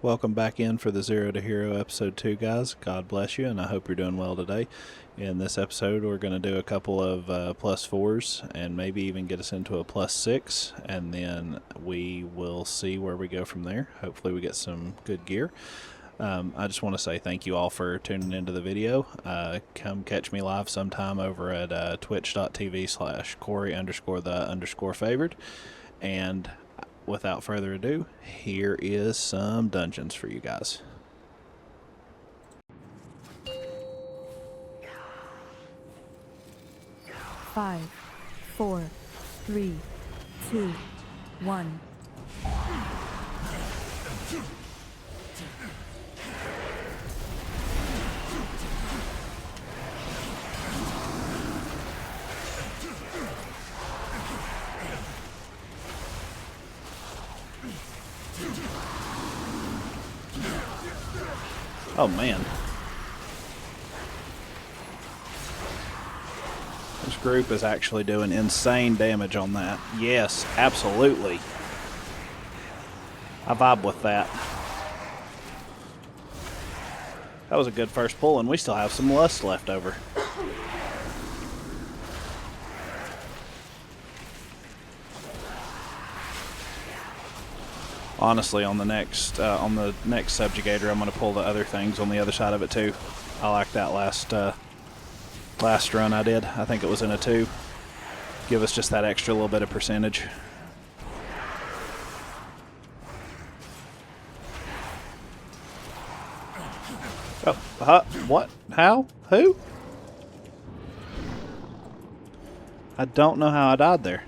Welcome back in for the Zero to Hero episode 2, guys. God bless you, and I hope you're doing well today. In this episode, we're going to do a couple of +4s and maybe even get us into a +6, and then we will see where we go from there. Hopefully we get some good gear. I just want to say thank you all for tuning into the video. Come catch me live sometime over at twitch.tv/Corey_the_favored. And without further ado, here is some dungeons for you guys. Five, 4, 3, 2, 1. Oh man. This group is actually doing insane damage on that. Yes, absolutely. I vibe with that. That was a good first pull, and we still have some lust left over. Honestly, on the next subjugator, I'm going to pull the other things on the other side of it too. I like that last run I did. I think it was in a 2. Give us just that extra little bit of percentage. Oh, what? How? Who? I don't know how I died there.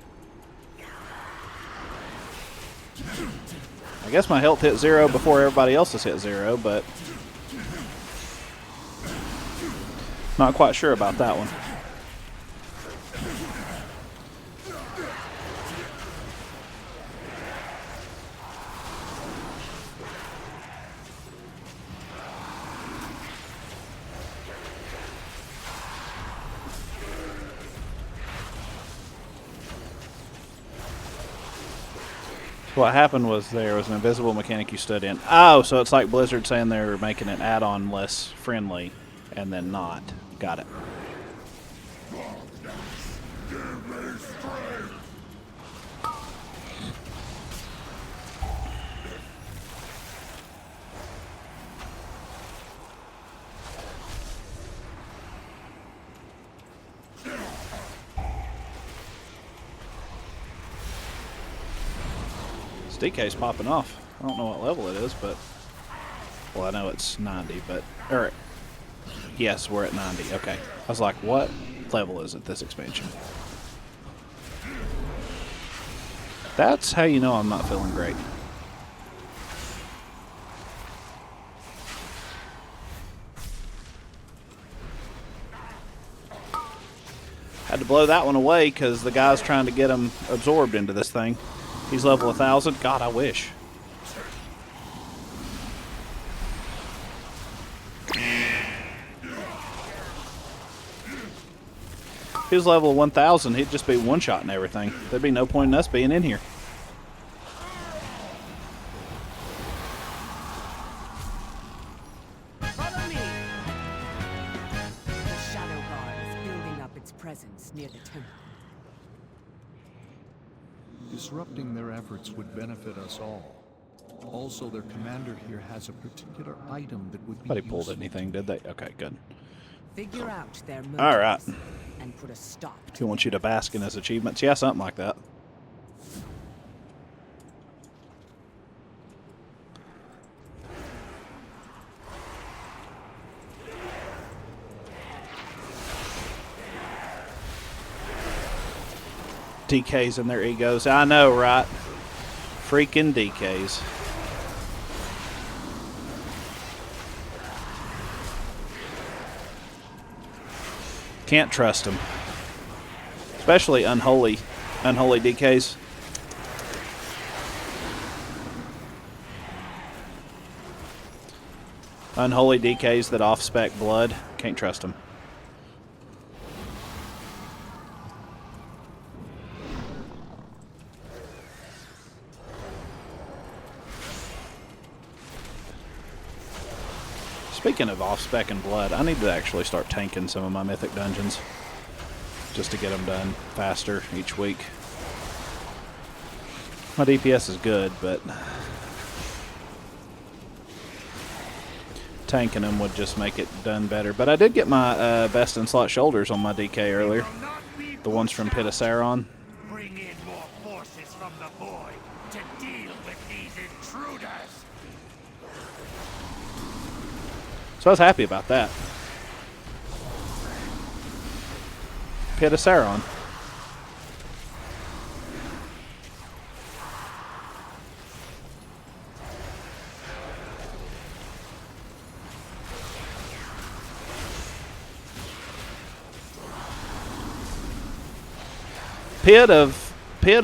I guess my health hit 0 before everybody else's hit 0, but not quite sure about that one. What happened was there was an invisible mechanic you stood in. Oh, so it's like Blizzard saying they're making an add-on less friendly and then not. Got it. DK's popping off. I don't know what level it is, but well, I know it's 90, but yes, we're at 90. Okay. I was like, what level is it this expansion? That's how you know I'm not feeling great. Had to blow that one away because the guy's trying to get him absorbed into this thing. He's level 1,000. God, I wish. If he was level 1,000, he'd just be one-shotting everything. There'd be no point in us being in here. Follow me. The Shadow Guard is building up its presence near the temple. Disrupting their efforts would benefit us all. Also, their commander here has a particular item that would be Nobody pulled useful. anything, did they? Okay, good. Figure out their motives. All right. And put a stop to He wants you to bask in his achievements. Yeah, something like that. DKs and their egos. I know, right? Freaking DKs. Can't trust them. Especially unholy DKs. Unholy DKs that off-spec blood. Can't trust them. Speaking of off-spec and blood, I need to actually start tanking some of my mythic dungeons just to get them done faster each week. My DPS is good, but tanking them would just make it done better. But I did get my best in slot shoulders on my DK earlier. The ones from Pit of Sauron. Bring in more forces from the void to deal with these intruders. So I was happy about that. Pit of Sauron. Pit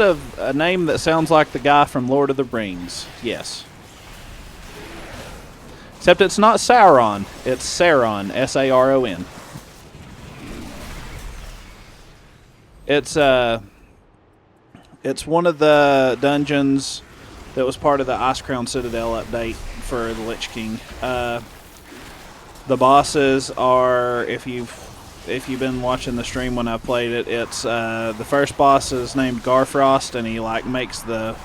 of a name that sounds like the guy from Lord of the Rings. Yes. Except it's not Sauron, it's Saron, S-A-R-O-N. It's one of the dungeons that was part of the Icecrown Citadel update for the Lich King. The bosses are, if you've been watching the stream when I played it, it's the first boss is named Garfrost, and he like makes the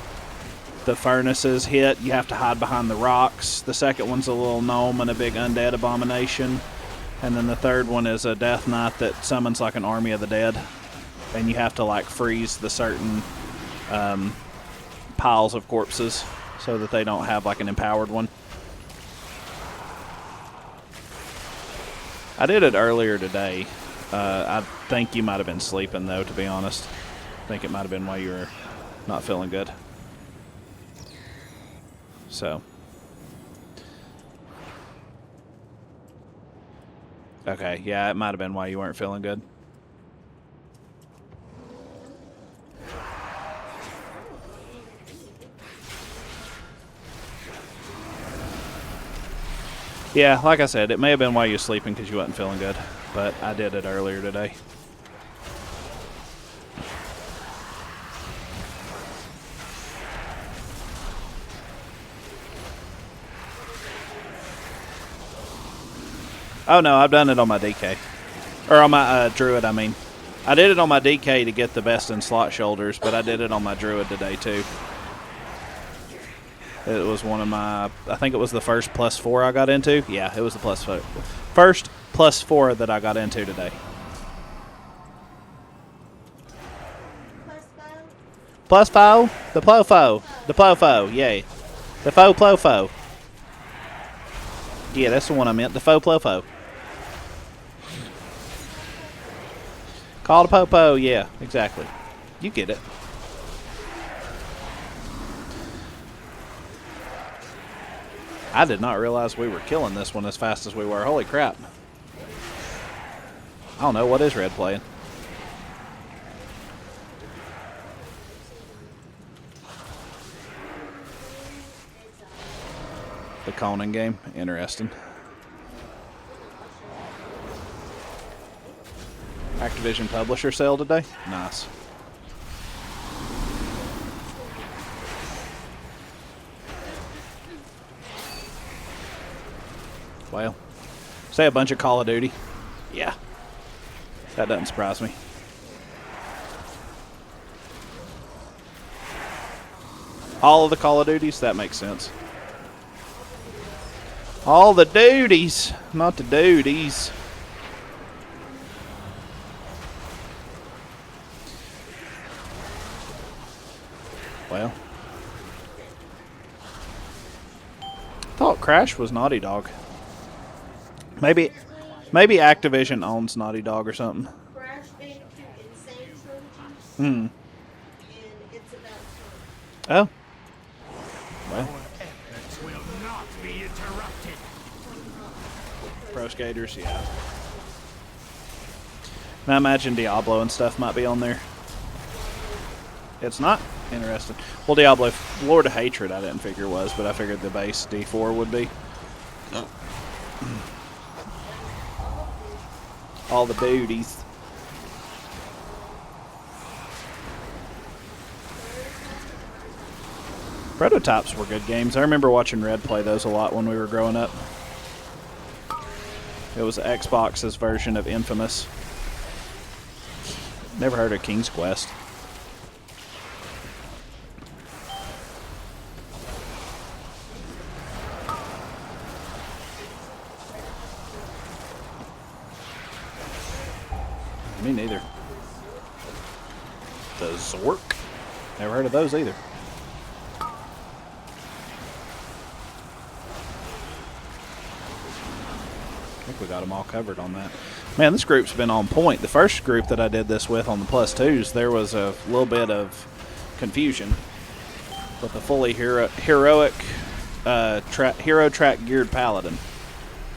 furnaces hit. You have to hide behind the rocks. The second one's a little gnome and a big undead abomination, and then the third one is a death knight that summons like an army of the dead, and you have to like freeze the certain piles of corpses so that they don't have like an empowered one. I did it earlier today. I think you might have been sleeping, though, to be honest. I think it might have been why you were not feeling good. So. Okay, yeah, it might have been why you weren't feeling good. Yeah, like I said, it may have been while you were sleeping because you wasn't feeling good, but I did it earlier today. Oh no, I've done it on my DK. Or on my Druid, I mean. I did it on my DK to get the best in slot shoulders, but I did it on my Druid today too. It was one of my, I think it was the first +4 I got into. Yeah, it was the first +4 that I got into today. +4? The plofo. The plofo, yay. The faux plofo. Yeah, that's the one I meant, the faux plofo. Call the popo, yeah, exactly. You get it. I did not realize we were killing this one as fast as we were. Holy crap. I don't know. What is Red playing? The Conan game. Interesting. Activision publisher sale today? Nice. Well, say a bunch of Call of Duty. Yeah. That doesn't surprise me. All of the Call of Duties? That makes sense. All the duties, not the duties. Well. Thought Crash was Naughty Dog. Maybe Activision owns Naughty Dog or something. Crash Bandicoot Insane Trilogy. And it's about Oh. Well. Efforts will not be interrupted. Pro Skaters, yeah. Now imagine Diablo and stuff might be on there. It's not? Interesting. Well, Diablo, Lord of Hatred I didn't figure was, but I figured the base D4 would be. All the duties. Prototypes were good games. I remember watching Red play those a lot when we were growing up. It was Xbox's version of Infamous. Never heard of King's Quest. Me neither. The Zork? Never heard of those either. I think we got them all covered on that. Man, this group's been on point. The first group that I did this with on the +2s, there was a little bit of confusion. But the fully heroic hero track geared paladin.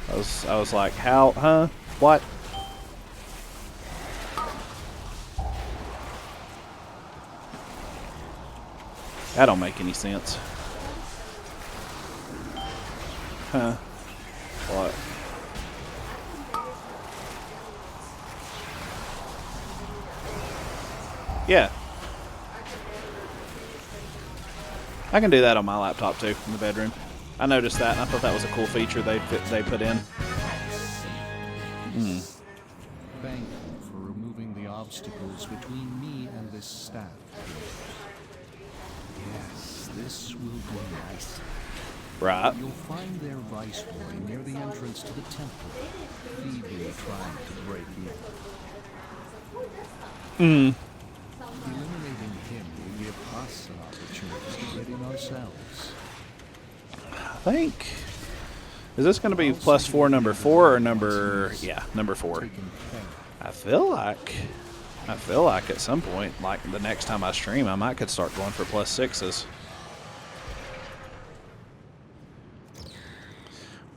I was like, how? Huh? What? That don't make any sense. Huh? What? Yeah. I can do that on my laptop too, in the bedroom. I noticed that, and I thought that was a cool feature they put in. Thank you for removing the obstacles between me and this staff. Yes, this will be nice. Right. You'll find their viceroy near the entrance to the temple, feebly trying to break in. Eliminating him will give us an opportunity to get in ourselves. I think. Is this going to be +4 number 4 or number? Yeah, number 4. I feel like at some point, like the next time I stream, I might could start going for +6s.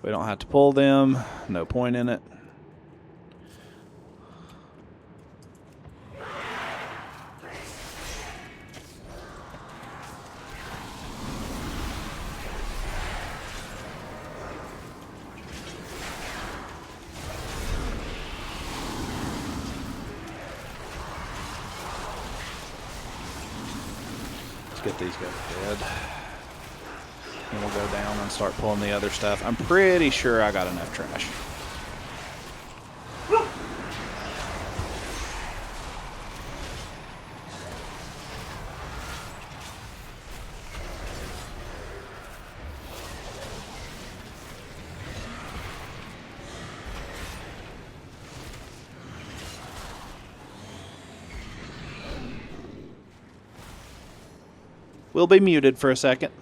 We don't have to pull them. No point in it. Get these guys dead. And we'll go down and start pulling the other stuff. I'm pretty sure I got enough trash. We'll be muted for a second.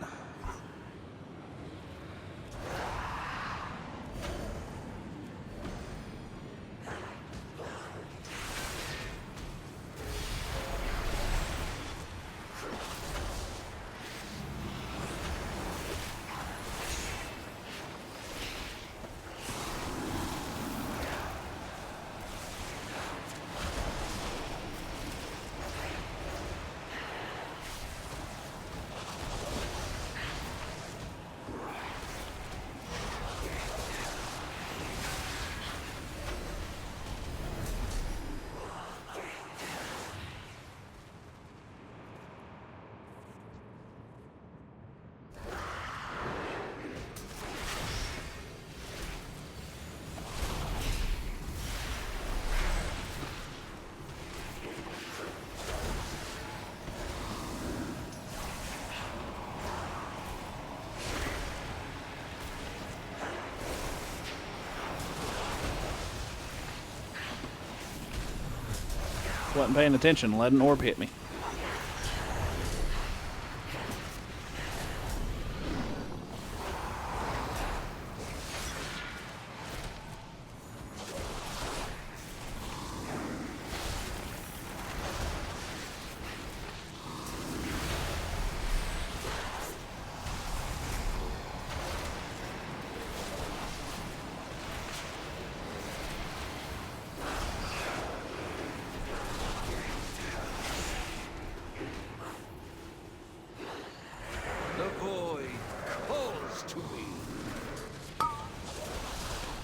Wasn't paying attention, let an orb hit me.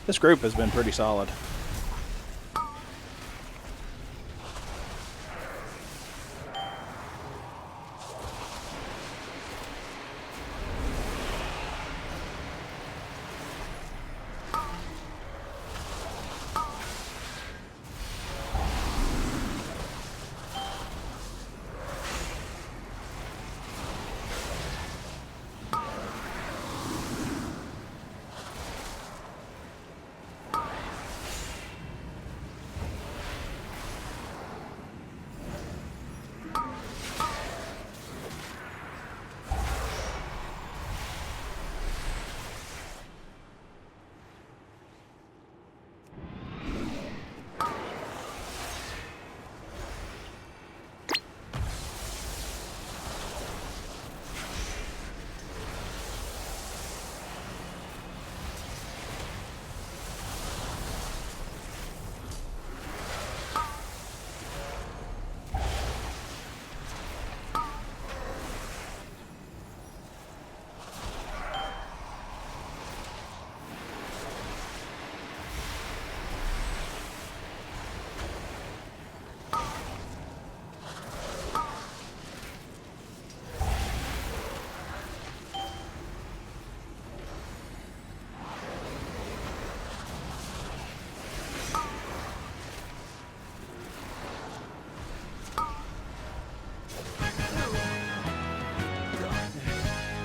This group has been pretty solid.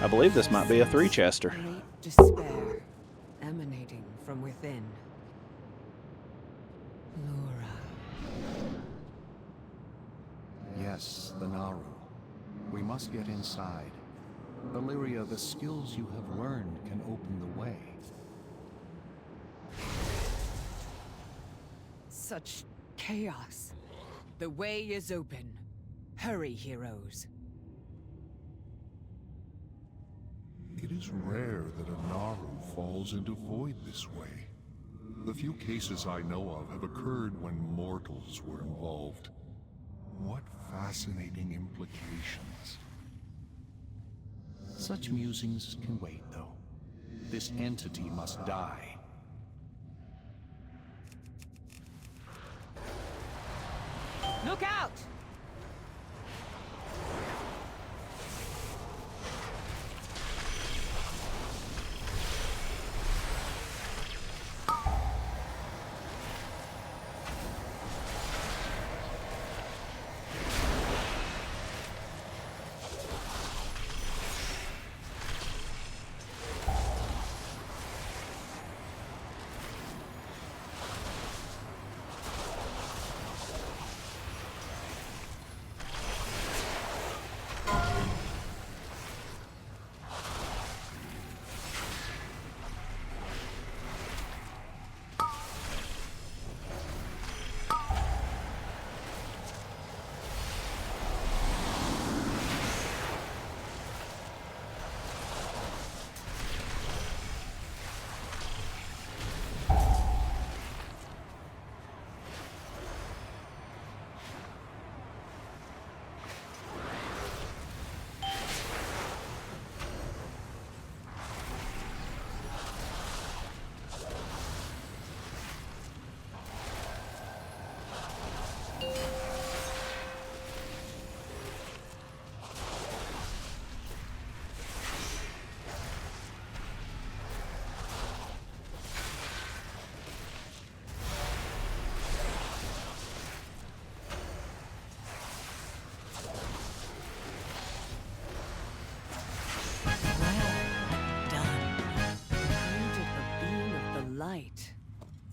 I believe this might be a 3-chester. Great despair emanating from within. Laura. Yes, the Naru. We must get inside. Illyria, the skills you have learned can open the way. Such chaos. The way is open. Hurry, heroes. It is rare that a Naru falls into void this way. The few cases I know of have occurred when mortals were involved. What fascinating implications. Such musings can wait, though. This entity must die. Look out!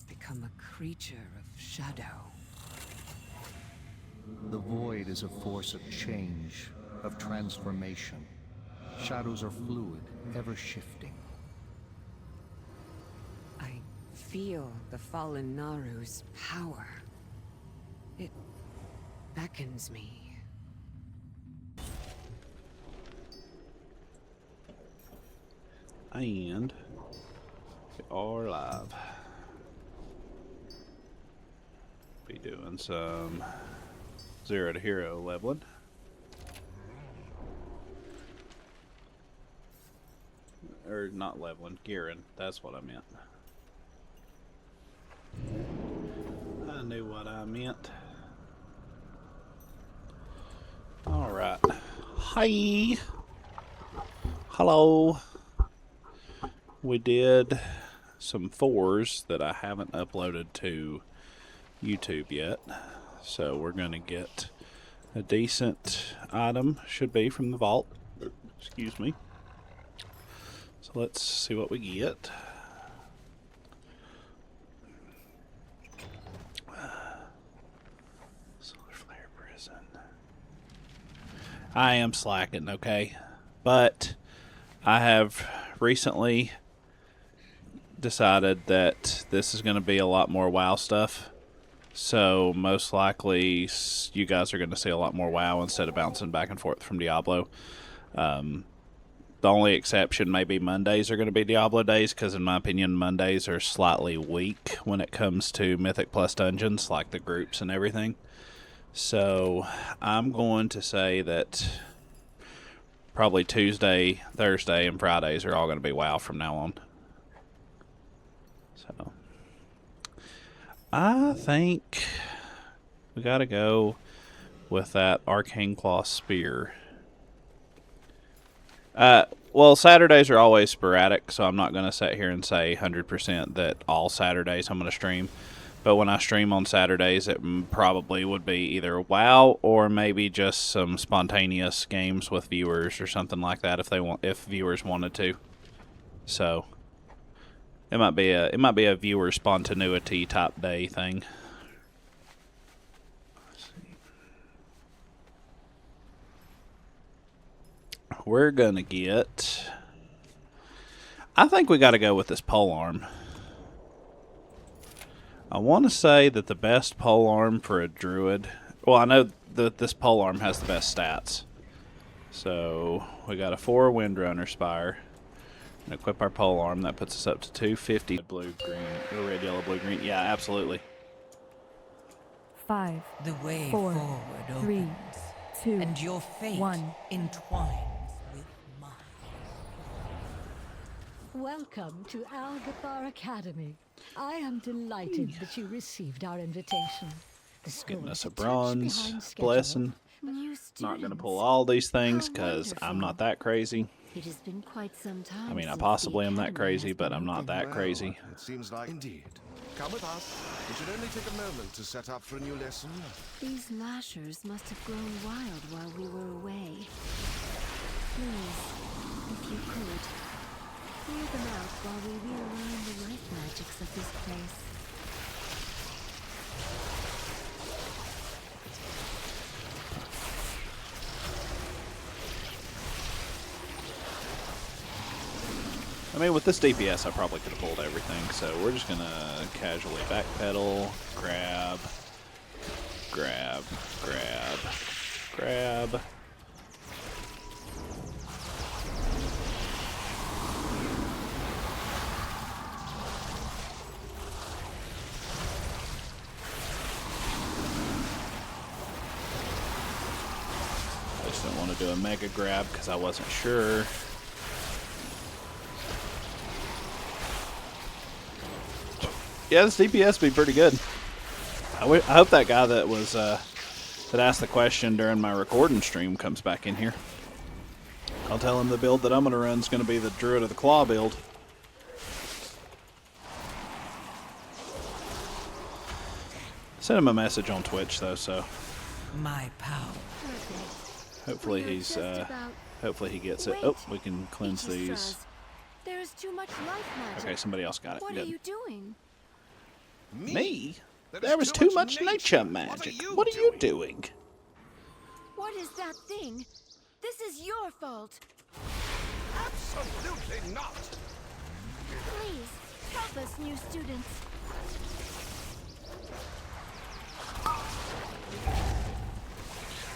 Become a creature of shadow. The void is a force of change, of transformation. Shadows are fluid, ever shifting. I feel the fallen Naru's power. It beckons me. And we are live. Be doing some 0 to hero leveling. Or not leveling, gearing. That's what I meant. I knew what I meant. Alright. Hi! Hello! We did some 4s that I haven't uploaded to YouTube yet, so we're gonna get a decent item, should be from the vault. Excuse me. So let's see what we get. Solar Flare Prison. I am slacking, okay, but I have recently decided that this is going to be a lot more WoW stuff. So most likely you guys are going to see a lot more WoW instead of bouncing back and forth from Diablo. The only exception maybe Mondays are going to be Diablo days, because in my opinion Mondays are slightly weak when it comes to Mythic Plus dungeons, like the groups and everything. So I'm going to say that probably Tuesday, Thursday, and Fridays are all going to be WoW from now on. So I think we gotta go with that Arcane Claw Spear. Well, Saturdays are always sporadic, so I'm not gonna sit here and say 100% that all Saturdays I'm gonna stream. But when I stream on Saturdays, it probably would be either WoW or maybe just some spontaneous games with viewers or something like that if viewers wanted to. So it might be a viewer spontaneity type day thing. We're gonna get. I think we got to go with this polearm. I want to say that the best polearm for a druid. Well, I know that this polearm has the best stats. So we got a 4 Windrunner Spire. And equip our polearm. That puts us up to 250. Blue, green, or red, yellow, blue, green. Yeah, absolutely. 5, The way 4, forward 3, opens, 2, and your fate 1. entwines with mine. Welcome to Algathar Academy. I am delighted that you received our invitation. The school Giving us is a touch bronze behind schedule. blessing. New Not going to pull students. all these things How because I'm wonderful. not that crazy. It has been quite some time. I mean, I since possibly the am that academy crazy, has but been I'm not open. that crazy. It seems like indeed. Come with us. It should only take a moment to set up for a new lesson. These lashers must have grown wild while we were away. Please, if you could, clear them out while we relearn the life magics of this place. I mean, with this DPS, I probably could have pulled everything, so we're just going to casually backpedal, grab, grab, grab, grab. I just didn't want to do a mega grab because I wasn't sure. Yeah, this DPS be pretty good. I hope that guy that was that asked the question during my recording stream comes back in here. I'll tell him the build that I'm going to run is going to be the Druid of the Claw build. Send him a message on Twitch though, so My power. Perfect. hopefully We are he's just about- hopefully he gets it. Wait. Oh, we can cleanse Itchy these. straws. There is too much life magic. Okay, somebody else got it. What are Good. you doing? Me? There was too much nature magic. What are you doing? What is that thing? This is your fault. Absolutely not! Please, help us, new students.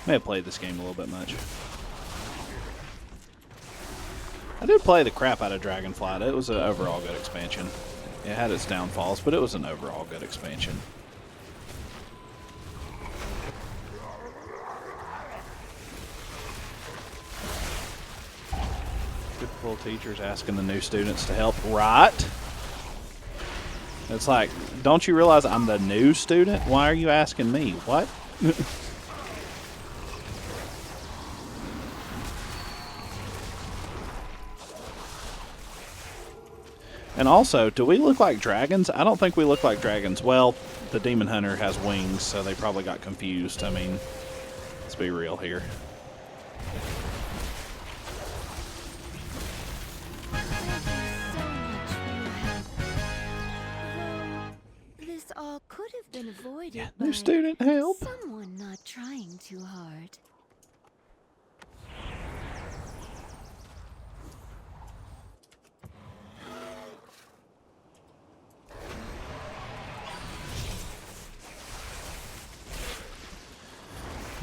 May have played this game a little bit much. I did play the crap out of Dragonflight. It was an overall good expansion. It had its downfalls, but it was an overall good expansion. Typical teachers asking the new students to help. Right? It's like, don't you realize I'm the new student? Why are you asking me? What? And also, do we look like dragons? I don't think we look like dragons. Well, the Demon Hunter has wings, so they probably got confused. I mean, let's be real here. So much for your help. Though this all could have been avoided Yeah, by new student help. someone not trying too hard.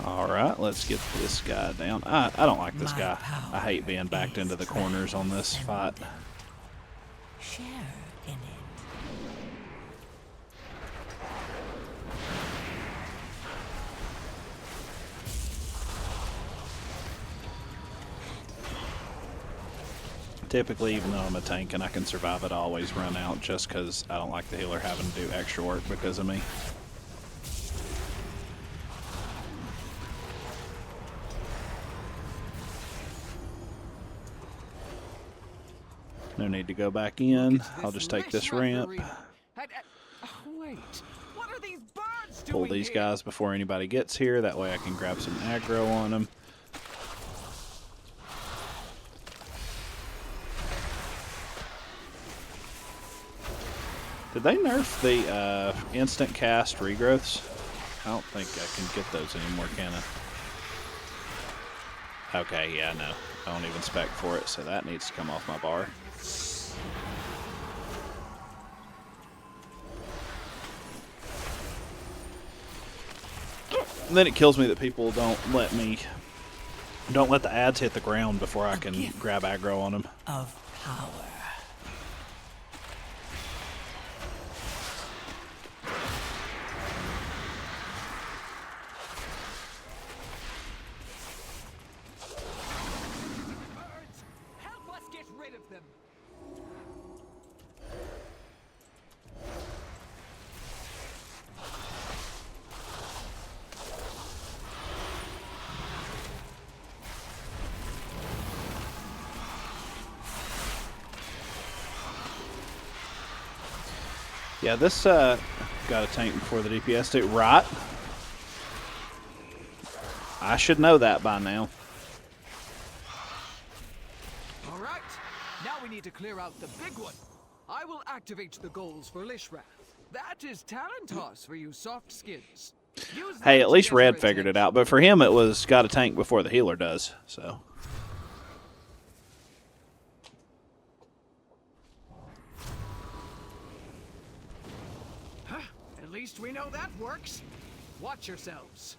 All right, let's get this guy down. I don't like this My guy. power I hate being backed into the corners on this fight. Share in it. Typically, even though I'm a tank and I can survive it, I always run out just because I don't like the healer having to do extra work because of me. No need to go back in. I'll just take this ramp. Wait, pull these guys before anybody gets here. That way I can grab some aggro on them. Did they nerf the instant cast regrowths? I don't think I can get those anymore, can I? Okay, yeah, no. I don't even spec for it, so that needs to come off my bar. And then it kills me that people don't let the ads hit the ground before I can grab aggro on them. Of power. Help us get rid of them. Yeah, this got a tank before the DPS did. Right. I should know that by now. All right, now we need to clear out the big one. I will activate the goals for Lishrath. That is talent toss for you soft skins. Hey, at least Red figured it out, but for him it was got a tank before the healer does, so. At least we know that works. Watch yourselves.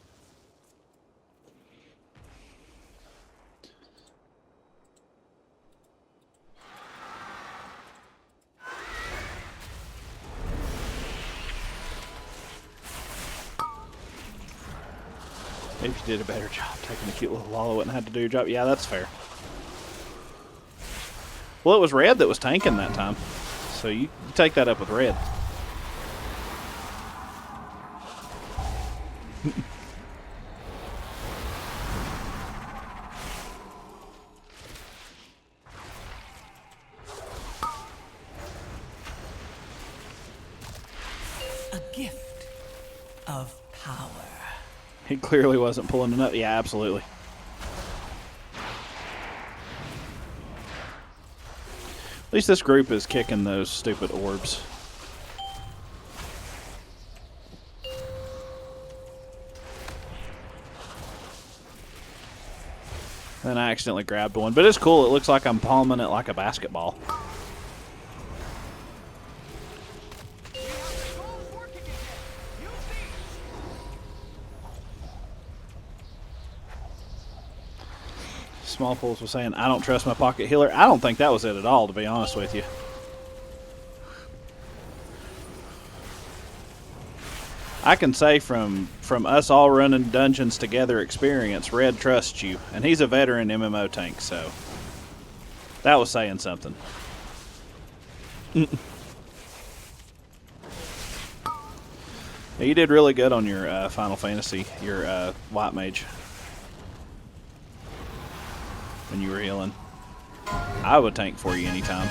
Maybe you did a better job taking a cute little Lalo and had to do your job. Yeah, that's fair. Well, it was Red that was tanking that time, so you take that up with Red. A gift of power. He clearly wasn't pulling enough. Yeah, absolutely. At least this group is kicking those stupid orbs. Then I accidentally grabbed one. But it's cool. It looks like I'm palming it like a basketball. Small Pools was saying, I don't trust my pocket healer. I don't think that was it at all, to be honest with you. I can say from us all running dungeons together experience, Red trusts you. And he's a veteran MMO tank, so that was saying something. Yeah, you did really good on your Final Fantasy, your White Mage. When you were healing. I would tank for you anytime.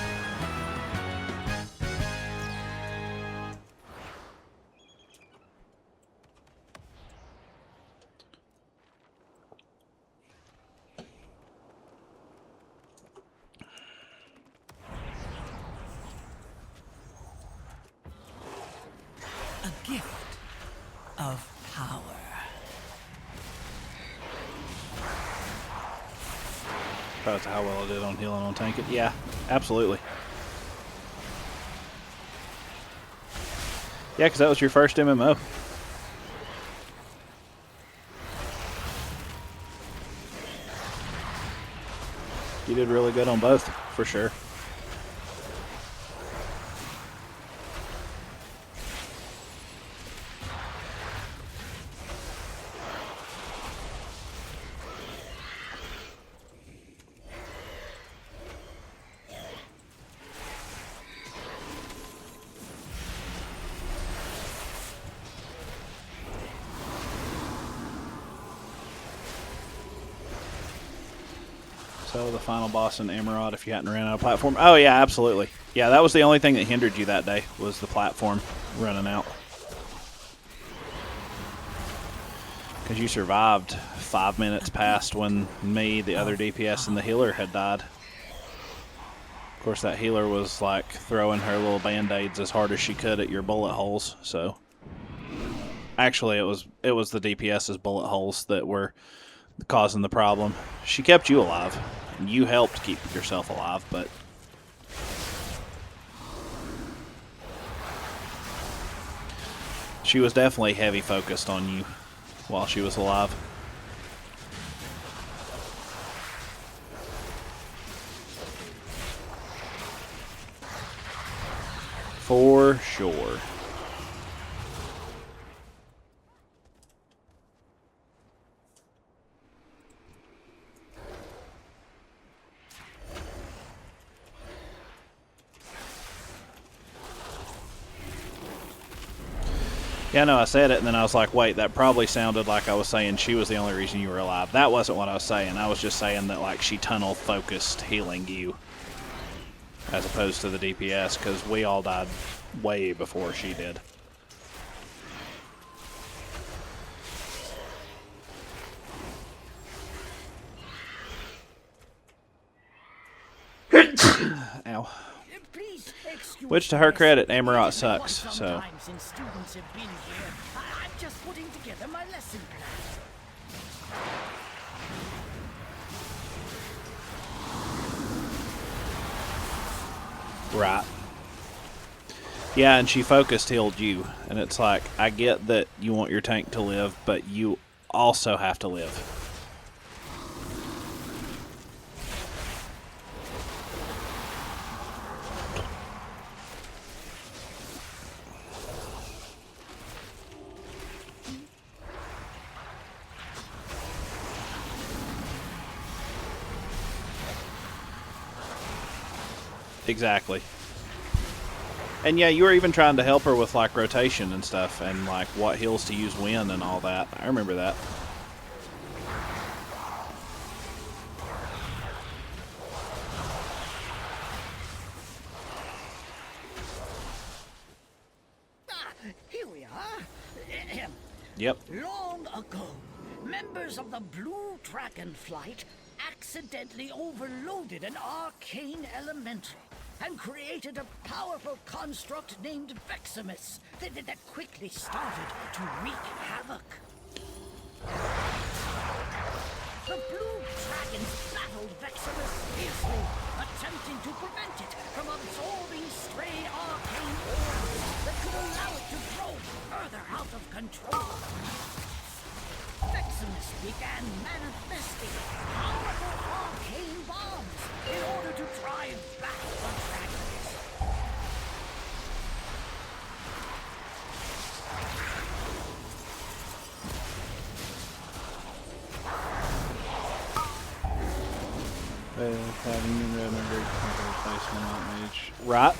A gift of power. Proud of how well I did on healing on tanking. Yeah, absolutely. Yeah, because that was your first MMO. You did really good on both, for sure. So the final boss in Emerald, if you hadn't ran out of platform. Oh yeah, absolutely. Yeah, that was the only thing that hindered you that day, was the platform running out. Because you survived 5 minutes past when me, the other DPS, and the healer had died. Of course, that healer was like throwing her little band-aids as hard as she could at your bullet holes. So, actually, it was the DPS's bullet holes that were causing the problem. She kept you alive. You helped keep yourself alive, but she was definitely heavy focused on you while she was alive. For sure. Yeah, no, I said it, and then I was like, wait, that probably sounded like I was saying she was the only reason you were alive. That wasn't what I was saying. I was just saying that, like, she tunnel-focused healing you as opposed to the DPS, because we all died way before she did. Ow. Which, to her credit, Amarat sucks, so... I'm just putting together my lesson plan. Right. Yeah, and she focused healed you, and it's like, I get that you want your tank to live, but you also have to live. Exactly. And yeah, you were even trying to help her with like rotation and stuff and like what heals to use when and all that. I remember that. Here we are. Yep. Long ago, members of the Blue Dragon Flight accidentally overloaded an arcane elemental and created a powerful construct named Veximus that quickly started to wreak havoc. The Blue Dragons battled Veximus fiercely, attempting to prevent it from absorbing stray arcane orbs that could allow it to grow further out of control. Veximus began manifesting powerful arcane bombs in order to drive back the dragons. Having red and great replacement on age. Right.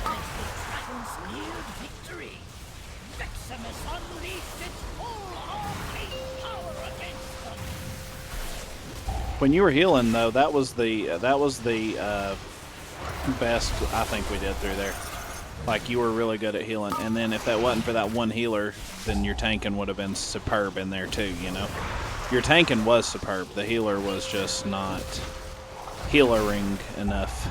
As the dragons neared victory, Veximus unleashed its full arcane power against them. When you were healing though, that was the best I think we did through there. Like you were really good at healing, and then if that wasn't for that one healer, then your tanking would have been superb in there too, you know. Your tanking was superb. The healer was just not healering enough.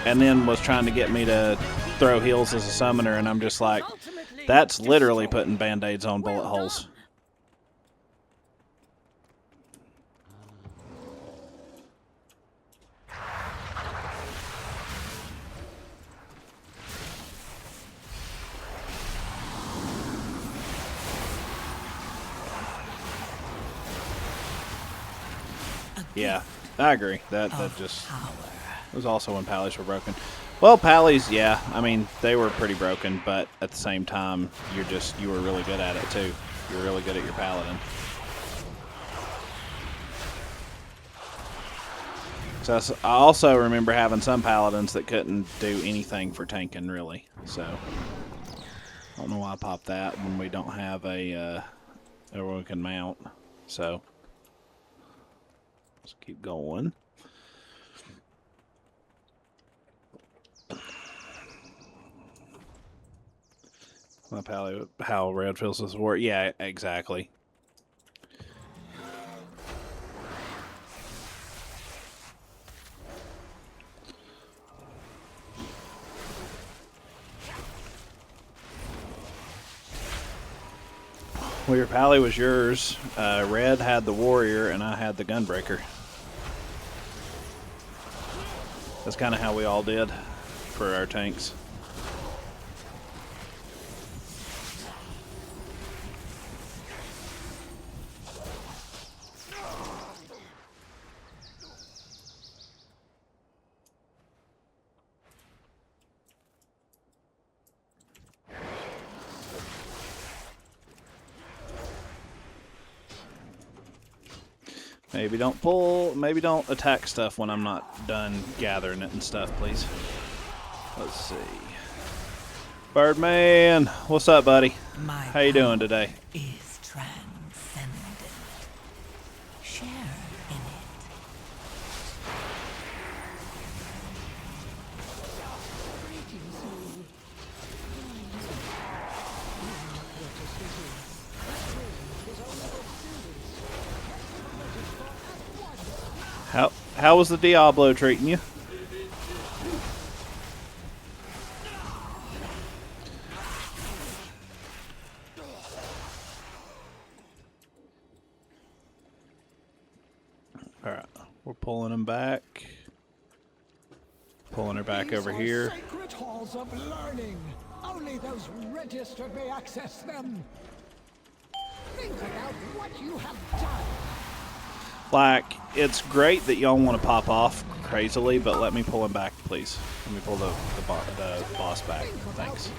And then was trying to get me to throw heals as a summoner, and I'm just like, that's literally putting band-aids on bullet holes. Yeah, I agree. That just was also when pallies were broken. Well, pallies, yeah, I mean, they were pretty broken, but at the same time, you were really good at it too. You were really good at your paladin. So I also remember having some paladins that couldn't do anything for tanking, really. So I don't know why I popped that when we don't have a where we can mount. So let's keep going. How Red feels this war. Yeah, exactly. Well, your pally was yours. Red had the warrior, and I had the gunbreaker. That's kind of how we all did for our tanks. Maybe don't attack stuff when I'm not done gathering it and stuff, please. Let's see. Birdman, what's up, buddy? How you doing today? Is transcendent. Share in it. How was the Diablo treating you? Alright, we're pulling him back. Pulling her back over here. Sacred halls of learning. Only those registered may access them. Think about what you have done. Like, it's great that y'all want to pop off crazily, but let me pull him back, please. Let me pull the boss back. Thanks.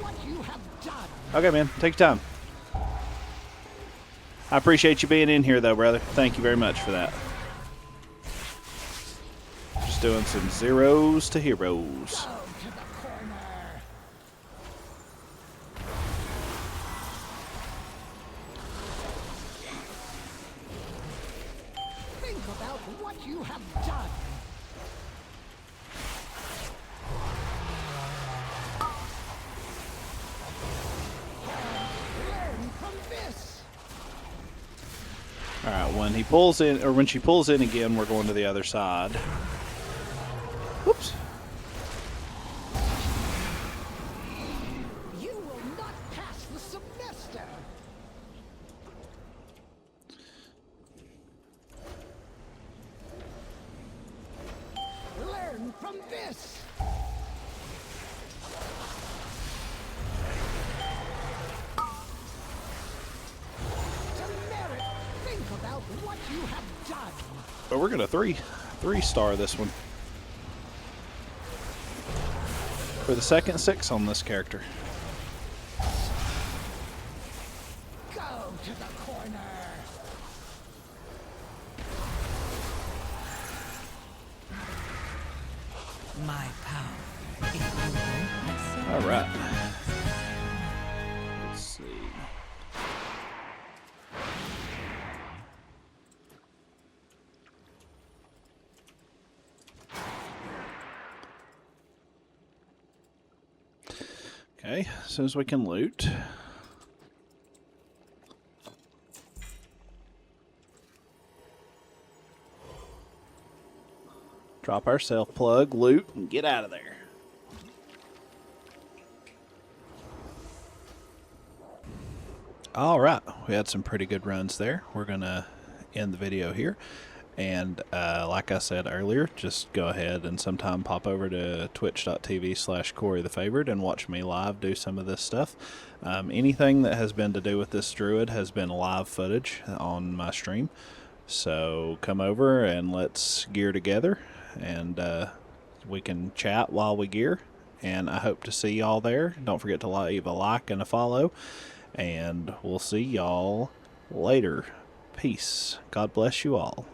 Okay, man. Take your time. I appreciate you being in here, though, brother. Thank you very much for that. Just doing some zeros to heroes. Think about what you have done. Learn from this. All right, when he pulls in, or when she pulls in again, we're going to the other side. Whoops. You will not pass the semester. Learn from this. To merit, think about what you have done. But we're gonna three-star this one. For the second 6 on this character. Go to the corner. My power is relentless. All right. Let's see. Okay, as soon as we can loot. Drop our self plug, loot, and get out of there. All right, we had some pretty good runs there. We're gonna end the video here. And like I said earlier, just go ahead and sometime pop over to twitch.tv/CoreyTheFavored and watch me live do some of this stuff. Anything that has been to do with this druid has been live footage on my stream. So come over and let's gear together, and we can chat while we gear. And I hope to see y'all there. Don't forget to leave a like and a follow. And we'll see y'all later. Peace. God bless you all.